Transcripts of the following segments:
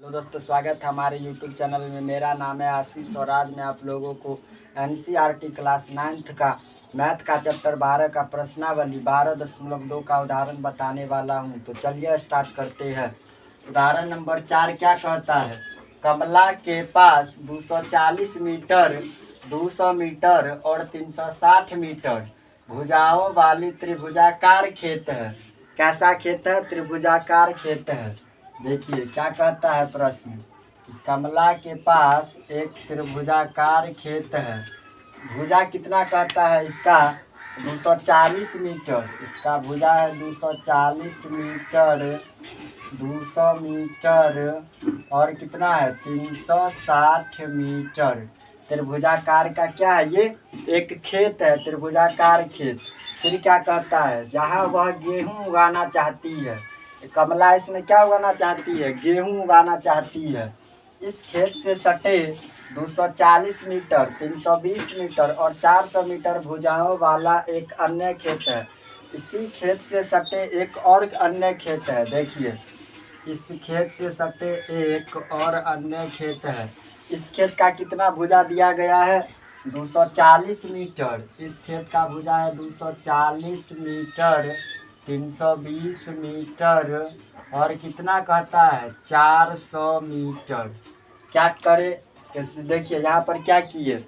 Hello दोस्तों, स्वागत है हमारे YouTube चैनल में। मेरा नाम है आशीष और आज मैं आप लोगों को NCERT क्लास 9th का मैथ का चैप्टर 12 का प्रश्नावली 12.2 का उदाहरण बताने वाला हूं। तो चलिए स्टार्ट करते हैं। उदाहरण नंबर 4 क्या कहता है? कमला के पास 240 मीटर, 200 मीटर और 360 मीटर भुजाओं वाली त्रिभुजाकार खेत है। कैसा खेत है? त्रिभुजाकार खेत है। देखिए क्या कहता है प्रश्न कि कमला के पास एक त्रिभुजाकार खेत है। भुजा कितना कहता है इसका? 240 मीटर। इसका भुजा है 240 मीटर, 200 मीटर और कितना है 360 मीटर। त्रिभुजाकार का क्या है? ये एक खेत है, त्रिभुजाकार खेत। फिर क्या कहता है? जहाँ वह गेहूँ उगाना चाहती है। कमला इसमें क्या उगाना चाहती है? गेहूं उगाना चाहती है। इस खेत से सटे 240 मीटर, 320 मीटर और 400 मीटर भुजाओं वाला एक अन्य खेत है। इसी खेत से सटे एक और अन्य खेत है। देखिए, इस खेत से सटे एक और अन्य खेत है। इस खेत का कितना भुजा दिया गया है? 240 मीटर। इस खेत का भुजा है 240 मीटर, 320 मीटर और कितना कहता है 400 मीटर। क्या करे? देखिए यहाँ पर क्या किए,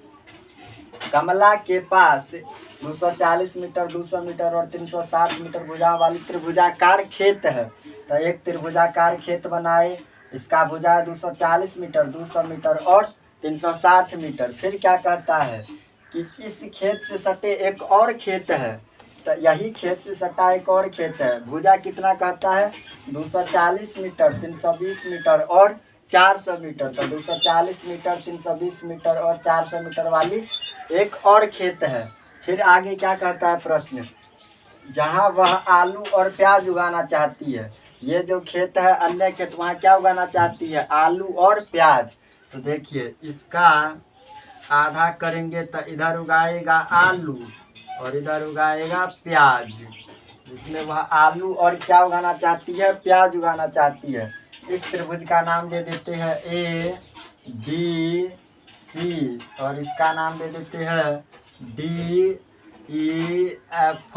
कमला के पास 240 मीटर, 200 मीटर और 360 मीटर भुजा वाली त्रिभुजाकार खेत है। तो एक त्रिभुजाकार खेत बनाए। इसका भुजा है 240 मीटर, 200 मीटर और 360 मीटर। फिर क्या कहता है कि इस खेत से सटे एक और खेत है। तो यही खेत से सटा एक और खेत है। भुजा कितना कहता है? 240 मीटर, 320 मीटर और 400 मीटर। तो 240 मीटर, 320 मीटर और 400 मीटर वाली एक और खेत है। फिर आगे क्या कहता है प्रश्न? जहाँ वह आलू और प्याज उगाना चाहती है। ये जो खेत है अन्य खेत, वहाँ क्या उगाना चाहती है? आलू और प्याज। तो देखिए इसका आधा करेंगे तो इधर उगाएगा आलू और इधर उगाएगा प्याज। जिसमें वह आलू और क्या उगाना चाहती है? प्याज उगाना चाहती है। इस त्रिभुज का नाम दे देते हैं ABC और इसका नाम दे देते हैं DEF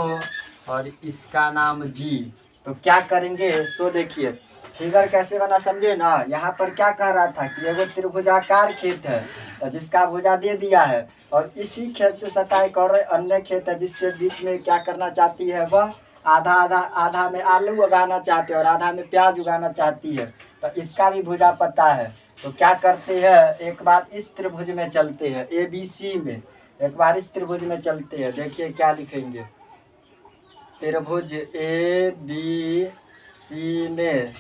और इसका नाम G। तो क्या करेंगे? सो देखिए फिगर कैसे बना, समझे ना। यहाँ पर क्या कह रहा था कि एगो त्रिभुजाकार खेत है तो जिसका भुजा दे दिया है और इसी खेत से सटा एक और अन्य खेत है जिसके बीच में क्या करना चाहती है? वह आधा आधा, आधा में आलू उगाना चाहती है और आधा में प्याज उगाना चाहती है। तो इसका भी भुजा पता है। तो क्या करते हैं, एक बार इस त्रिभुज में चलते हैं, ABC में। एक बार इस त्रिभुज में चलते हैं। देखिए क्या लिखेंगे, त्रिभुज ABC में।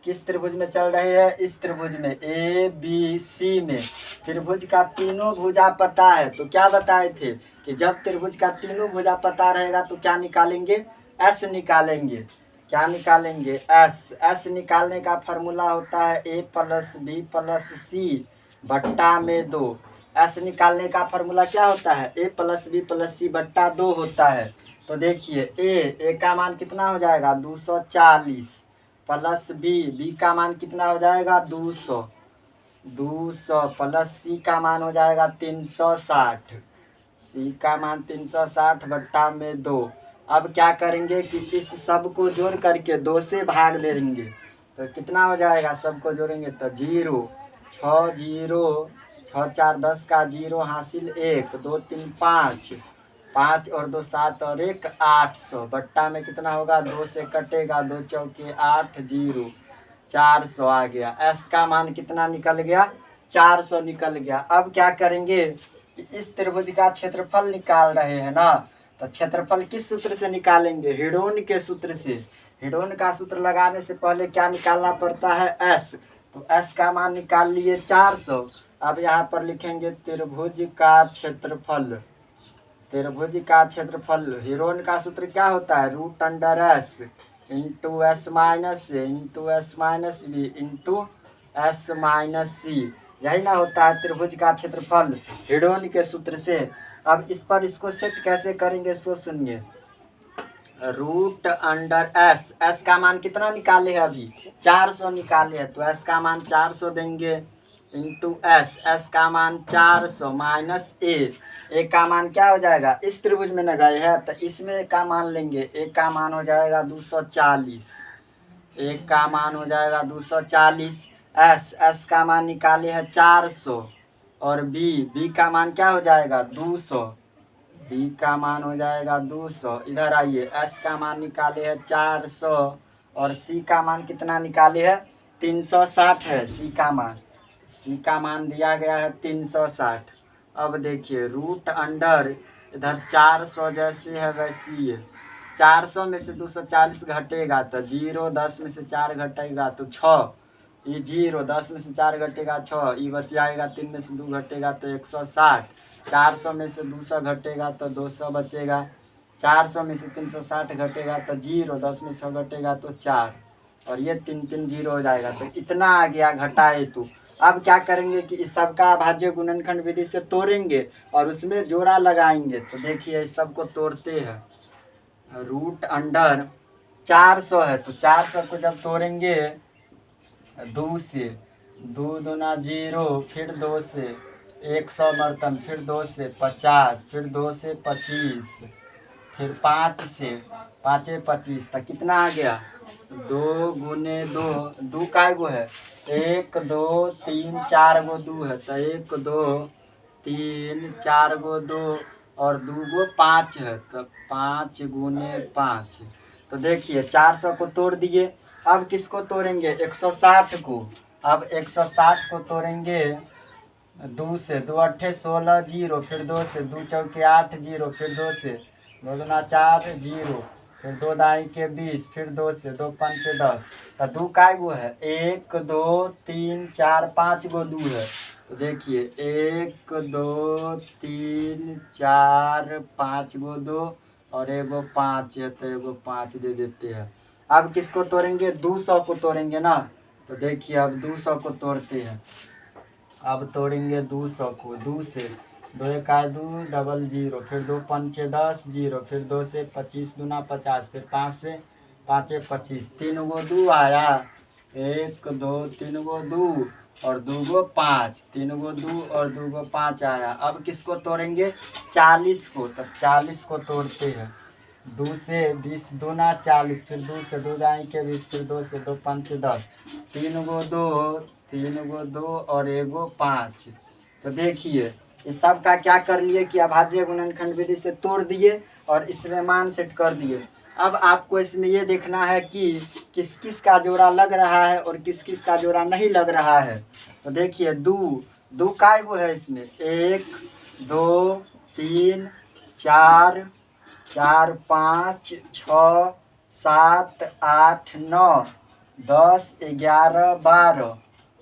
किस त्रिभुज में चल रहे हैं? इस त्रिभुज में, ABC में। त्रिभुज का तीनों भुजा पता है। तो क्या बताए थे कि जब त्रिभुज का तीनों भुजा पता रहेगा तो क्या निकालेंगे? S निकालेंगे। क्या निकालेंगे? S निकालने का फॉर्मूला होता है A + B + C बट्टा में 2। S निकालने का फॉर्मूला क्या होता है? A + B + C बट्टा 2 होता है। तो देखिए A का मान कितना हो जाएगा? 240 प्लस B का मान कितना हो जाएगा? 200 प्लस C का मान हो जाएगा 360। C का मान 360 बट्टा में 2। अब क्या करेंगे कि इस सब को जोड़ करके 2 से भाग देंगे। तो कितना हो जाएगा? सबको जोड़ेंगे तो 0, 6 0, 6 4 10 का 0 हासिल 1, 2 3 5, 5 और 2 7 और 1 800 बट्टा में कितना होगा? 2 से कटेगा, 2 चौके 8, 0, 400 आ गया। S का मान कितना निकल गया? 400 निकल गया। अब क्या करेंगे कि इस त्रिभुज का क्षेत्रफल निकाल रहे हैं ना। तो क्षेत्रफल किस सूत्र से निकालेंगे? हिडोन के सूत्र से। हिडोन का सूत्र लगाने से पहले क्या निकालना पड़ता है? S। तो S का मान निकाल लिए 400। अब यहाँ पर लिखेंगे त्रिभुज का क्षेत्रफल। त्रिभुज का क्षेत्रफल, हिडोन का सूत्र क्या होता है? √S into S minus A into S minus B into S minus C। यही ना होता है त्रिभुज का क्षेत्रफल हिडोन के सूत्र से। अब इस पर इसको सेट कैसे करेंगे सो सुनिए। रूट अंडर एस, एस का मान कितना निकाले है अभी 400 निकाले है, तो एस का मान 400 देंगे इंटू एस, एस का मान 400 माइनस ए का मान क्या हो जाएगा, इस त्रिभुज में न गए है तो इसमें ए का मान लेंगे, ए का मान हो जाएगा 240, ए का मान हो जाएगा 240, एस का मान निकाले है 400 और बी का मान क्या हो जाएगा 200, बी का मान हो जाएगा 200। इधर आइए, एस का मान निकाले है 400 और सी का मान कितना निकाले है 360 है सी का मान दिया गया है 360। अब देखिए रूट अंडर इधर 400 जैसे है वैसी ही है, 400 में से 240 घटेगा तो 0, 10 में से 4 घटेगा तो 6, ये 0, 10 में से 4 घटेगा 6, ये बच जाएगा, 3 में से 2 घटेगा तो 160, 400 में से 200 घटेगा तो 200 बचेगा, 400 में से 360 घटेगा तो 0, 10 में 100 घटेगा तो 4 और ये 3 3 0 हो जाएगा, तो इतना आ गया घटाए। तो अब क्या करेंगे कि इस सब का अभाज्य गुणनखंड विधि से तोड़ेंगे और उसमें जोड़ा लगाएंगे। तो देखिए इस सब को तोड़ते हैं, रूट अंडर 400 है तो 400 को जब तोड़ेंगे 2 से, 2 दूना 0, फिर 2 से 100 बर्तन, फिर 2 से 50, फिर 2 से 25, फिर 5 से 5 25, तक कितना आ गया 2 गुने 2, 2 का गो है 1 2 3 4 गो 2 है तो 1 2 3 4 गो 2 और 2 गो 5 है तो 5 गुने 5। तो देखिए 400 को तोड़ दिए, अब किसको तोड़ेंगे 160 को, अब 160 को तोड़ेंगे 2 से, 2 अट्ठे 16 0, फिर 2 से, 2 चौके 8 0, फिर 2 से, 2 दूना 4 0, फिर 2 दाई के 20, फिर 2 से, 2 पंचे 10, तो 2 का गो है 1 2 3 4 5 गो 2 है। तो देखिए 1 2 3 4 5 गो 2 और एगो 5 है तो एगो 5 दे देते हैं। अब किसको तोड़ेंगे 200 को तोड़ेंगे ना, तो देखिए अब 200 को तोड़ते हैं, अब तोड़ेंगे 200 को, 2 से, 2 1 2 डबल 0, फिर 2 पंचे 10 0, फिर 2 से 25 दूना 50, फिर 5 से 5 25, 3 गो 2 आया, 1 2 3 गो 2 और 2 गो 5, 3 गो 2 और 2 गो 5 आया। अब किसको तोड़ेंगे 40 को, तब 40 को तोड़ते हैं, 2 से 20 दूना 40, फिर 2 से 2 दाई के 20, फिर 2 से 2 पंचे 10, 3 गो 2 3 गो 2 और एगो 5। तो देखिए इस सब का क्या कर लिए कि अभाज्य गुणनखंड विधि से तोड़ दिए और इसमें मान सेट कर दिए। अब आपको इसमें ये देखना है कि किस किस का जोड़ा लग रहा है और किस किस का जोड़ा नहीं लग रहा है। तो देखिए 2 का गो है इसमें 1 2 3 4 4 5 6 7 8 9 10 11 12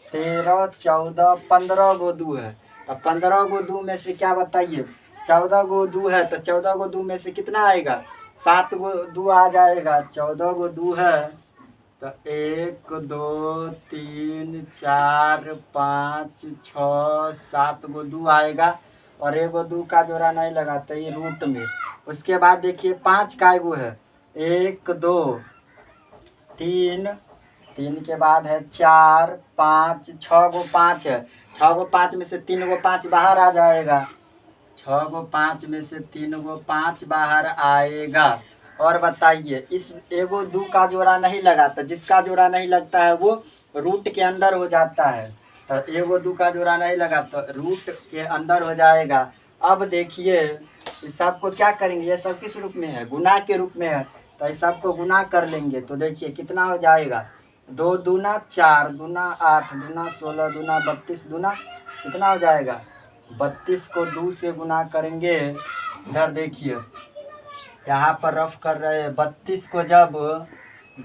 13 14 15 गो 2 है। अब 15 गो 2 में से क्या बताइए 14 गो 2 है तो 14 गो 2 में से कितना आएगा 7 गो 2 आ जाएगा। 14 गो 2 है तो 1 2 3 4 5 6 7 गो 2 आएगा और एगो 2 का जोड़ा नहीं लगा तो ये रूट में। उसके बाद देखिए 5 का एगो है 1 2 3 3 के बाद है 4 5 6 गो 5 है, 6 गो 5 में से 3 गो 5 बाहर आ जाएगा, 6 गो 5 में से 3 गो 5 बाहर आएगा। और बताइए इस एगो 2 का जोड़ा नहीं लगाता, जिसका जोड़ा नहीं लगता है वो रूट के अंदर हो जाता है। तो एगो 2 का जोड़ा नहीं लगा तो रूट के अंदर हो जाएगा। अब देखिए इस सब को क्या करेंगे, ये सब किस रूप में है गुना के रूप में है, तो इस सब को गुना कर लेंगे। तो देखिए कितना हो जाएगा 2 दूना 4 दूना 8 दूना 16 दूना 32 दूना कितना हो जाएगा 32 को 2 से गुना करेंगे। इधर देखिए यहाँ पर रफ कर रहे हैं 32 को जब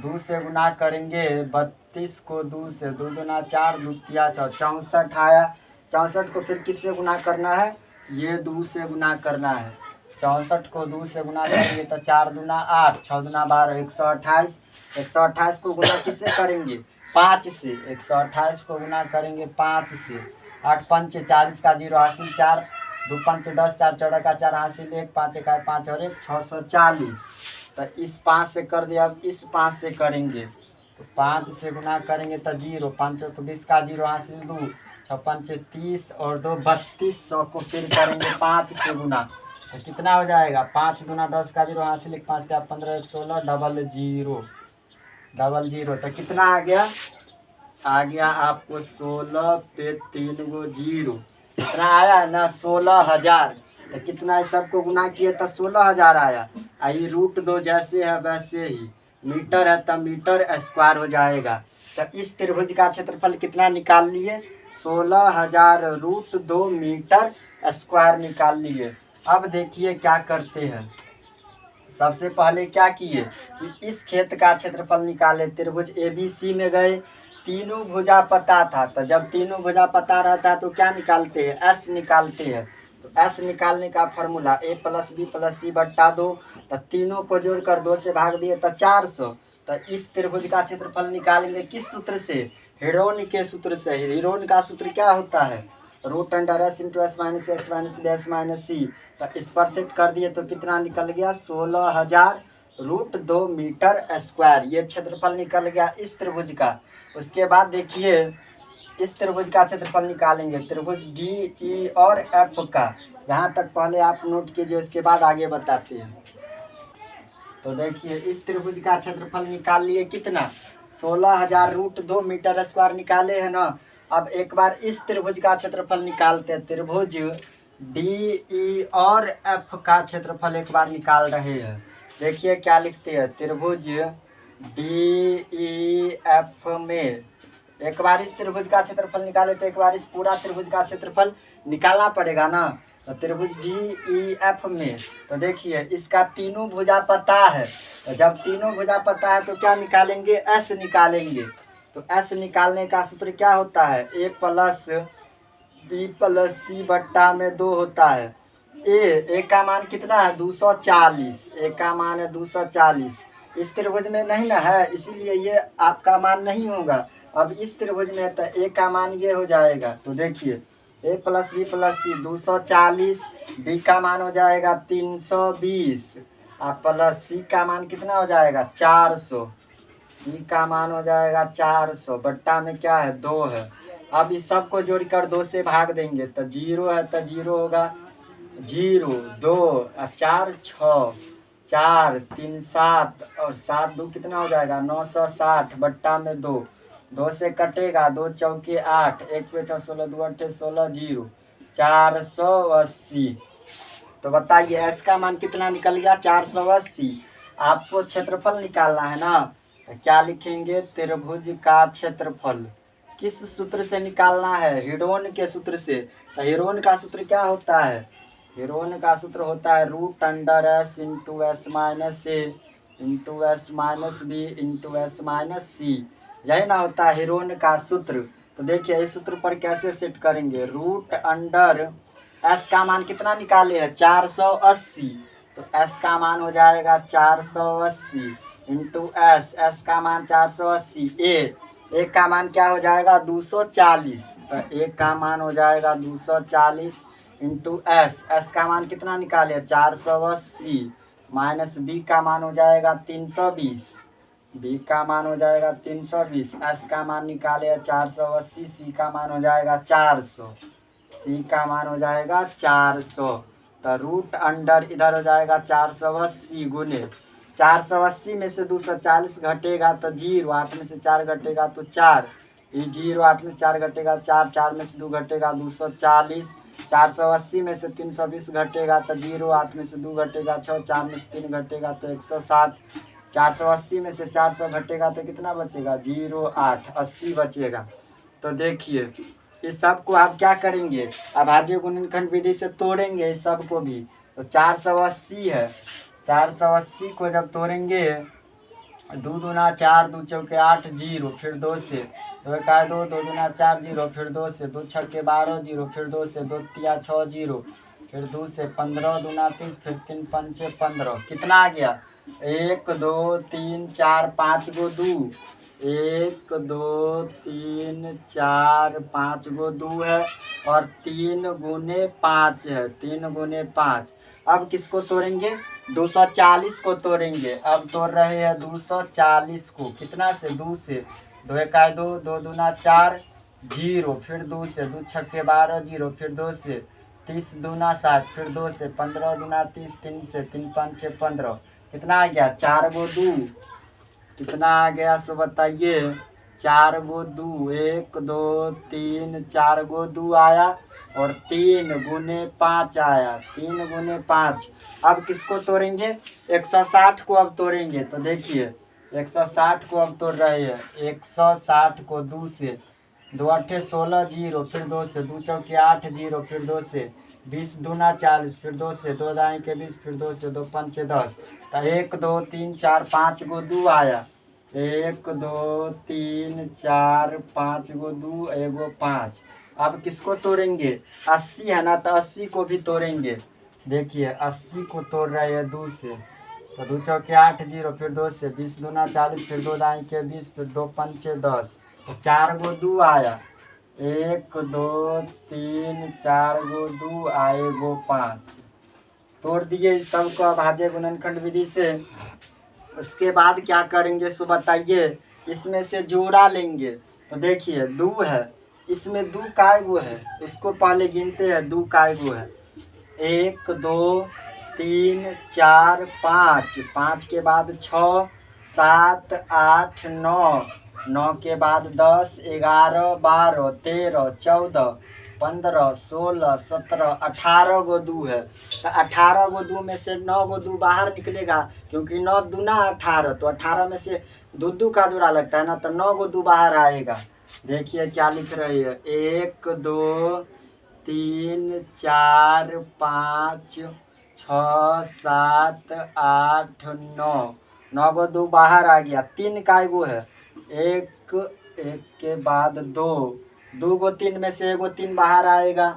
2 से गुना करेंगे, 32 को 2 से 2 दूना 4 2 तिया 64 आया। 64 को फिर किससे गुना करना है, ये 2 से गुना करना है। 64 को 2 से गुना करेंगे तो 4 दूना 8 6 दूना 12 128। 128 को गुना किससे करेंगे 5 से, 128 को गुना करेंगे 5 से। 8 पंचे 40 का 0 हासिल 4 2 पंचे 10 4 14 का 4 हासिल 1 5 1 5 और 1 640। तो इस 5 से कर दिया। अब इस 5 से करेंगे तो 5 से गुना करेंगे तो 0, 5 तो 20 का 0 हासिल 2, 6 5 30 और 2 3200 को फिर करेंगे 5 से गुना तो कितना हो जाएगा। 5 गुना 10 का 0 हासिल 1, 5 का 15, 1 16 00 तो कितना आ गया। आ गया आपको 16 पे 3 गो 0, कितना आया है ना 16,000। तो कितना है सबको गुना किए तो 16,000 आया। आई √2 जैसे है वैसे ही, मीटर है तब मीटर स्क्वायर हो जाएगा। तो इस त्रिभुज का क्षेत्रफल कितना निकाल लिए, 16,000 √2 मीटर स्क्वायर निकाल लिए। अब देखिए क्या करते हैं। सबसे पहले क्या किए कि इस खेत का क्षेत्रफल निकाले। त्रिभुज ABC में गए, तीनों भुजा पता था, तो जब तीनों भुजा पता रहता है तो क्या निकालते हैं, S निकालते हैं। तो S निकालने का फॉर्मूला A + B + C बट्टा 2, तो तीनों को जोड़कर 2 से भाग दिए तो 400। तो इस त्रिभुज का क्षेत्रफल निकालेंगे किस सूत्र से, हेरोन के सूत्र से। हेरोन का सूत्र क्या होता है, √S × S - S - B S - C। तो इस पर सेट कर दिए तो कितना निकल गया, 16,000 √2 मीटर स्क्वायर। ये क्षेत्रफल निकल गया इस त्रिभुज का। उसके बाद देखिए इस त्रिभुज का क्षेत्रफल निकालेंगे, त्रिभुज DE और F का। यहाँ तक पहले आप नोट कीजिए, उसके बाद आगे बताते हैं। तो देखिए इस त्रिभुज का क्षेत्रफल निकाल लिए कितना, 16,000 √2 मीटर स्क्वायर निकाले हैं ना। अब एक बार इस त्रिभुज का क्षेत्रफल निकालते हैं। त्रिभुज DE और F का क्षेत्रफल एक बार निकाल रहे हैं। देखिए क्या लिखते हैं, त्रिभुज DEF में एक बार इस त्रिभुज का क्षेत्रफल निकाले तो एक बार इस पूरा त्रिभुज का क्षेत्रफल निकालना पड़ेगा ना। तो त्रिभुज DEF में तो देखिए इसका तीनों भुजा पता है, तो जब तीनों भुजा पता है तो क्या निकालेंगे, S निकालेंगे। तो S निकालने का सूत्र क्या होता है, A + B + C बट्टा में 2 होता है। A का मान कितना है, 240, A का मान है 240। इस त्रिभुज में नहीं ना है, इसीलिए ये आपका मान नहीं होगा। अब इस त्रिभुज में तो A का मान ये हो जाएगा। तो देखिए A + B + C 240, B का मान हो जाएगा 320 और प्लस C का मान कितना हो जाएगा, 400। C का मान हो जाएगा 400 बट्टा में क्या है, 2 है। अब इस सब को जोड़कर 2 से भाग देंगे तो 0 है तो 0 होगा, 0 2 4 6 4 3 7 और 7 2 कितना हो जाएगा, 960 बट्टा में 2। 2 से कटेगा, 2 चौके 8, 1 पे 6 16 2 8 16 0 480। तो बताइए S का मान कितना निकल गया, 480। आपको क्षेत्रफल निकालना है ना, तो क्या लिखेंगे, त्रिभुज का क्षेत्रफल किस सूत्र से निकालना है, हेरोन के सूत्र से। तो हेरोन का सूत्र क्या होता है, हेरोन का सूत्र होता है √S × S - A × S - B × S - C। यही ना होता है हेरोन का सूत्र। तो देखिए इस सूत्र पर कैसे सेट करेंगे, √S का मान कितना निकाले है, 480। तो S का मान हो जाएगा 480 × S का मान 480। A का मान क्या हो जाएगा, 240। तो A का मान हो जाएगा 240 × S का मान कितना निकाले, 480 माइनस B का मान हो जाएगा 320। B का मान हो जाएगा 320। S का मान निकाले 480, C का मान हो जाएगा 400। C का मान हो जाएगा 400। तो √अंडर इधर हो जाएगा 480 गुने 480 में से 240 घटेगा तो 0, 8 में से 4 घटेगा तो 4, ये 0 8 में से 4 घटेगा 4, 4 में से 2 घटेगा 240, 480 में से 320 घटेगा तो 0, 8 में से 2 घटेगा 6, 4 में से 3 घटेगा तो 160, 480 में से 400 घटेगा तो कितना बचेगा, 0 8 80 बचेगा। तो देखिए इस सब को आप क्या करेंगे, अभाज्य गुणनखंड विधि से तोड़ेंगे इस सब को भी। तो 480 है, 480 को जब तोड़ेंगे, 2 दूना 4, 2 चौके 8 0, फिर 2 से 2 का 2, 2 दूना 4 0, फिर 2 से 2 छक्के 12 0, फिर 2 से 2 तिया 6 0, फिर 2 से 15 दूना 30, फिर 3 पंचे 15। कितना आ गया, 1 2 3 4 5 गो 2, 1 2 3 4 5 गो 2 है और 3 गुने 5 है, 3 गुने 5। अब किसको तोड़ेंगे? 240 को तोड़ेंगे। अब तोड़ रहे हैं 240 को, कितना से? 2 से। 2 1 2, 2 दूना 4, 0, फिर 2 से, 2 छक्के 12, 0, फिर 2 से, 30 दूना 60, फिर 2 से, 15 दूना 30, 3 से, 3 5 6 15, कितना आ गया? 4 गो 2, कितना आ गया सो बताइए? 4 गो 2, 1 2 3 4 गो 2 आया और 3 गुने 5 आया, 3 गुने 5। अब किसको तोड़ेंगे? 160 को अब तोड़ेंगे। तो देखिए 160 को अब तोड़ रहे हैं। 160 को 2 से, 2 8 16, 0, फिर 2 से, 2 चौके 8, 0, फिर 2 से, 20 दूना 40, फिर 2 से, 2 दाएँ के 20, फिर 2 से, 2 पंचे 10। तो 1 2 3 4 5 गो 2 आया। 1 2 3 4 5 गो 2, एगो 5। अब किसको तोड़ेंगे? 80 है ना, तो 80 को भी तोड़ेंगे। देखिए 80 को तोड़ रहे हैं 2 से। तो 2 चौके 8, 0, फिर 2 से, 20 दूना 40, फिर 2 दाएँ के 20, फिर 2 पंचे 10। तो 4 गो 2 आया। 1 2 3 4 गो 2 आए गो 5। तोड़ दिए सबको अभाज्य गुणनखंड विधि से। उसके बाद क्या करेंगे सो बताइए? इसमें से जोड़ा लेंगे। तो देखिए 2 है, इसमें 2 काय गो है, इसको पहले गिनते हैं 2 काय गो है। 1 2 3 4 5, 5 के बाद 6 7 8 9, 9 के बाद 10 11 12 13 14 15 16 17 18 गो 2 है। तो 18 गो 2 में से 9 गो 2 बाहर निकलेगा, क्योंकि 9 दूना 18, तो 18 में से 2 2 का जोड़ा लगता है ना, तो 9 गो 2 बाहर आएगा। देखिए क्या लिख रही है? 1 2 3 4 5 6 7 8 9, 9 गो 2 बाहर आ गया। 3 काय गो है? 1 1 के बाद 2, 2 गो 3 में से एगो 3 बाहर आएगा,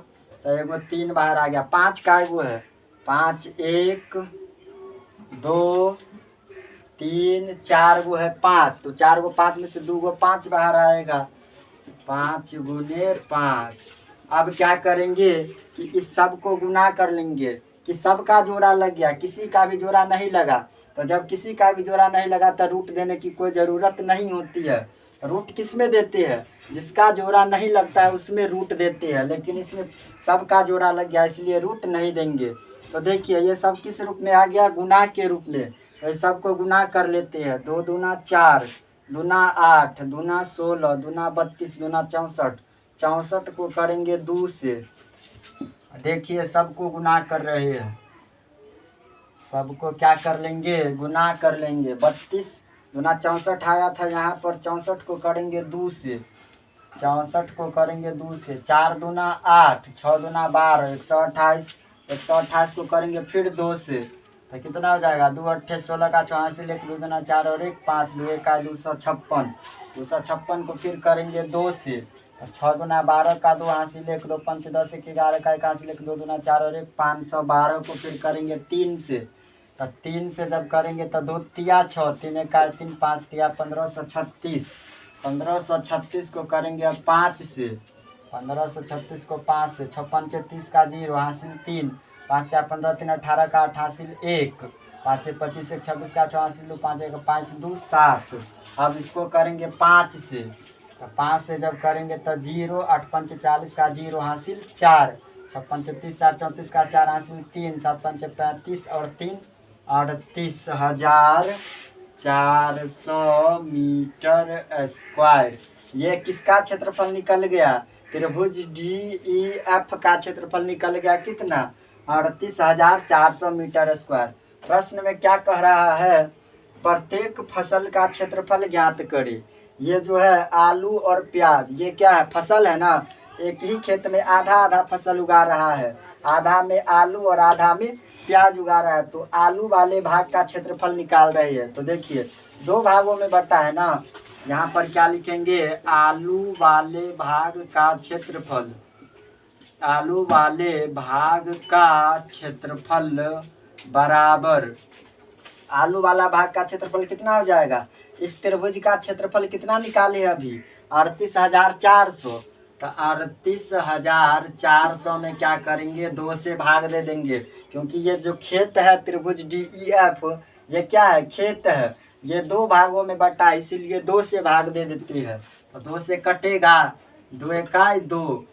तो एगो 3 बाहर आ गया। 5 काय गो है? 5 1 2 3 4 गो है 5, तो 4 गो 5 में से 2 गो 5 बाहर आएगा। 5 गुने 5। अब क्या करेंगे कि इस सब को गुना कर लेंगे कि सबका जोड़ा लग गया, किसी का भी जोड़ा नहीं लगा। तो जब किसी का भी जोड़ा नहीं लगा तो रूट देने की कोई ज़रूरत नहीं होती है। रूट किस में देते हैं? जिसका जोड़ा नहीं लगता है उसमें रूट देते हैं, लेकिन इसमें सबका जोड़ा लग गया इसलिए रूट नहीं देंगे। तो देखिए ये सब किस रूप में आ गया? गुना के रूप में। तो इस सब को गुना कर लेते हैं। 2 दूना 4, दूना 8, दूना 16, दूना 32, दूना 64, 64 को करेंगे 2 से। देखिए सबको गुना कर रहे हैं, सबको क्या कर लेंगे? गुना कर लेंगे। 32 दूना 64 आया था यहाँ पर, 64 को करेंगे 2 से। 64 को करेंगे 2 से। 4 दूना 8, 6 दूना 12, 128, 128 को करेंगे फिर 2 से। तो कितना हो जाएगा? 2 8 16 का 84, 1 2 दूना 4 और 1 5, 2 1 का 256, 256 को फिर करेंगे 2 से। 6 दूना 12 का 2 हासिल 1 2 5 10 1 11 का 1 हासिल 1 2 दूना 4 और 1 512 को फिर करेंगे 3 से। तो 3 से जब करेंगे तो 2 तिया 6, 3 1 का 3 5 तिया 1536, 1536 को करेंगे अब 5 से। 1536 को 5 से। 6 5 30 का 0 हासिल 3, 5 या 15 3 18 का 8 हासिल 1, 5 25 1 26 का 6 हासिल 2, 5 1 5 2 7। अब इसको करेंगे 5 से। तो 5 से जब करेंगे तो 0, 8 5 40 का 0 हासिल 4, 6 5 30 4 34 का 4 हासिल 3, 7 5 35 और 3 38,400 मीटर स्क्वायर। ये किसका क्षेत्रफल निकल गया? त्रिभुज DEF का क्षेत्रफल निकल गया कितना? 38,400 मीटर स्क्वायर। प्रश्न में क्या कह रहा है? प्रत्येक फसल का क्षेत्रफल ज्ञात करें। ये जो है आलू और प्याज, ये क्या है? फसल है ना। एक ही खेत में आधा आधा फसल उगा रहा है, आधा में आलू और आधा में प्याज उगा रहा है। तो आलू वाले भाग का क्षेत्रफल निकाल रही है। तो देखिए 2 भागों में बटा है ना, यहाँ पर क्या लिखेंगे? आलू वाले भाग का क्षेत्रफल, आलू वाले भाग का क्षेत्रफल बराबर, आलू वाला भाग का क्षेत्रफल कितना हो जाएगा? इस त्रिभुज का क्षेत्रफल कितना निकाले अभी 38,400। तो 38,400 में क्या करेंगे 2 से भाग दे देंगे, क्योंकि ये जो खेत है त्रिभुज DEF ये क्या है खेत है, ये 2 भागों में बटा है, इसीलिए 2 से भाग दे देती है। तो 2 से कटेगा 2 इकाई 2,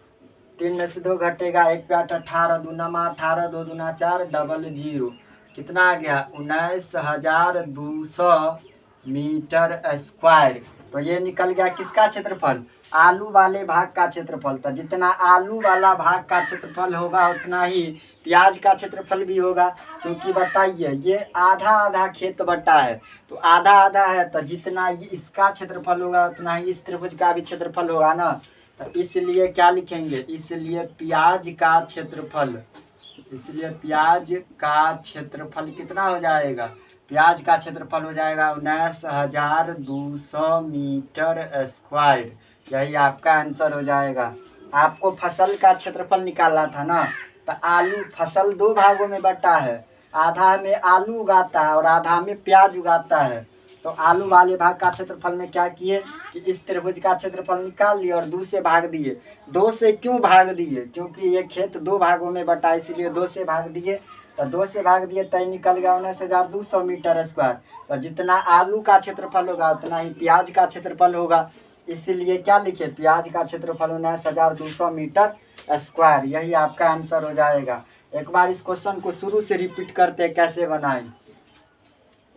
3 में से 2 घटेगा 1 पे 8 18 दूना 18 2 दूना 4 डबल 0 कितना आ गया 19,200 मीटर स्क्वायर। तो ये निकल गया किसका क्षेत्रफल आलू वाले भाग का क्षेत्रफल। तो जितना आलू वाला भाग का क्षेत्रफल होगा उतना ही प्याज का क्षेत्रफल भी होगा, क्योंकि बताइए ये आधा आधा खेत बटा है, तो आधा आधा है तो जितना इसका क्षेत्रफल होगा उतना ही इस त्रिभुज का भी क्षेत्रफल होगा ना। तो इसलिए क्या लिखेंगे, इसलिए प्याज का क्षेत्रफल, इसलिए प्याज का क्षेत्रफल कितना हो जाएगा, प्याज का क्षेत्रफल हो जाएगा 19,200 मीटर स्क्वायर। यही आपका आंसर हो जाएगा। आपको फसल का क्षेत्रफल निकालना था ना। तो आलू फसल 2 भागों में बटा है, आधा में आलू उगाता है और आधा में प्याज उगाता है। तो आलू वाले भाग का क्षेत्रफल में क्या किए कि इस त्रिभुज का क्षेत्रफल निकाल लिए और 2 से भाग दिए। 2 से क्यों भाग दिए, क्योंकि ये खेत 2 भागों में बटा इसलिए 2 से भाग दिए। तो 2 से भाग दिए तो निकल गया 19,200 मीटर स्क्वायर। तो जितना आलू का क्षेत्रफल होगा उतना ही प्याज का क्षेत्रफल होगा, इसीलिए क्या लिखे प्याज का क्षेत्रफल 19,200 मीटर स्क्वायर। यही आपका आंसर हो जाएगा। एक बार इस क्वेश्चन को शुरू से रिपीट करते हैं कैसे बनाएं।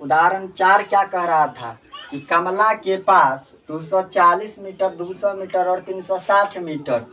उदाहरण 4 क्या कह रहा था कि कमला के पास 240 मीटर 200 मीटर और 360 मीटर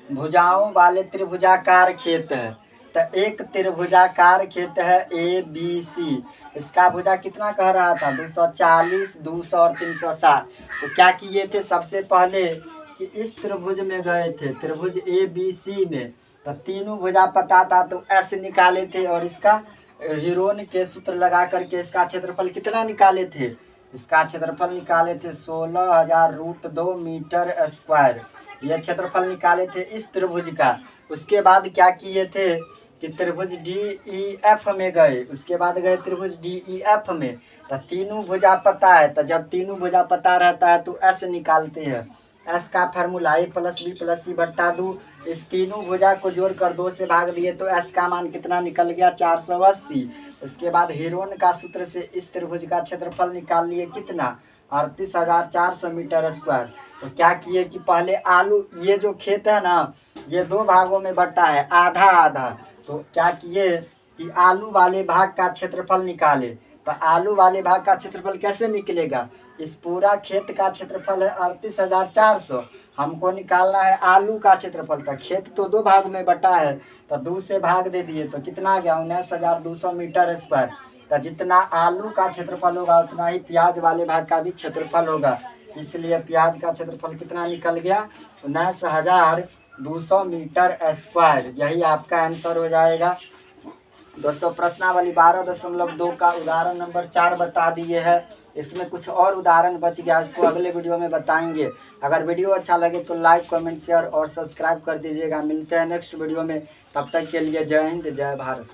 भुजाओं वाले त्रिभुजाकार खेत है। तो एक त्रिभुजाकार खेत है ABC, इसका भुजा कितना कह रहा था 240 200 और 360। तो क्या किए थे सबसे पहले कि इस त्रिभुज में गए थे, त्रिभुज ABC में, तो तीनों भुजा पता था तो S निकाले थे और इसका हीरोन के सूत्र लगा करके इसका क्षेत्रफल कितना निकाले थे, इसका क्षेत्रफल निकाले थे 16,000√2 मीटर स्क्वायर। यह क्षेत्रफल निकाले थे इस त्रिभुज का। उसके बाद क्या किए थे कि त्रिभुज DEF में गए, उसके बाद गए त्रिभुज DEF में। तो तीनों भुजा पता है, तो जब तीनों भुजा पता रहता है तो S निकालते हैं। S का फार्मूला A + B + C बटा 2। इस तीनों भुजा को जोड़कर 2 से भाग दिए तो S का मान कितना निकल गया 480। उसके बाद हीरोन का सूत्र से इस त्रिभुज का क्षेत्रफल निकाल लिए कितना 38,400 मीटर स्क्वायर। तो क्या किए कि पहले आलू, ये जो खेत है ना ये 2 भागों में बटा है आधा आधा। तो क्या किए कि आलू वाले भाग का क्षेत्रफल निकाले। तो आलू वाले भाग का क्षेत्रफल कैसे निकलेगा, इस पूरा खेत का क्षेत्रफल है 38,400, हमको निकालना है आलू का क्षेत्रफल। तो खेत तो 2 भाग में बटा है तो 2 से भाग दे दिए तो कितना आ गया 19,200 मीटर स्क्वायर। तो जितना आलू का क्षेत्रफल होगा उतना ही प्याज वाले भाग का भी क्षेत्रफल होगा, इसलिए प्याज का क्षेत्रफल कितना निकल गया 19,200 मीटर स्क्वायर। यही आपका आंसर हो जाएगा। दोस्तों प्रश्नावली 12.2 का उदाहरण नंबर 4 बता दिए है। इसमें कुछ और उदाहरण बच गया, इसको अगले वीडियो में बताएंगे। अगर वीडियो अच्छा लगे तो लाइक कमेंट शेयर और सब्सक्राइब कर दीजिएगा। मिलते हैं नेक्स्ट वीडियो में, तब तक के लिए जय हिंद जय भारत।